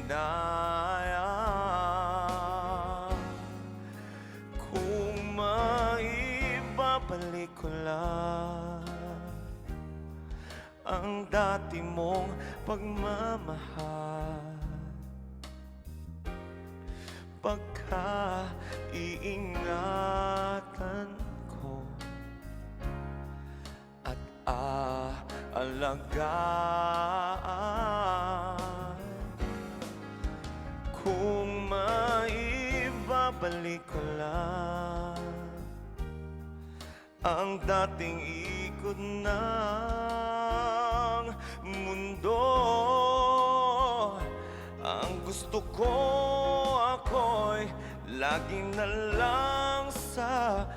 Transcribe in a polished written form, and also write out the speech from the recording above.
hinayang. Kung maibabalik ko lang ang dati mong pagmamahal, pagka-iingatan ko at aalagaan. Kung maibabalik ko lang ang dating ikot ng mundo, ang gusto ko ako'y lagi na lang sa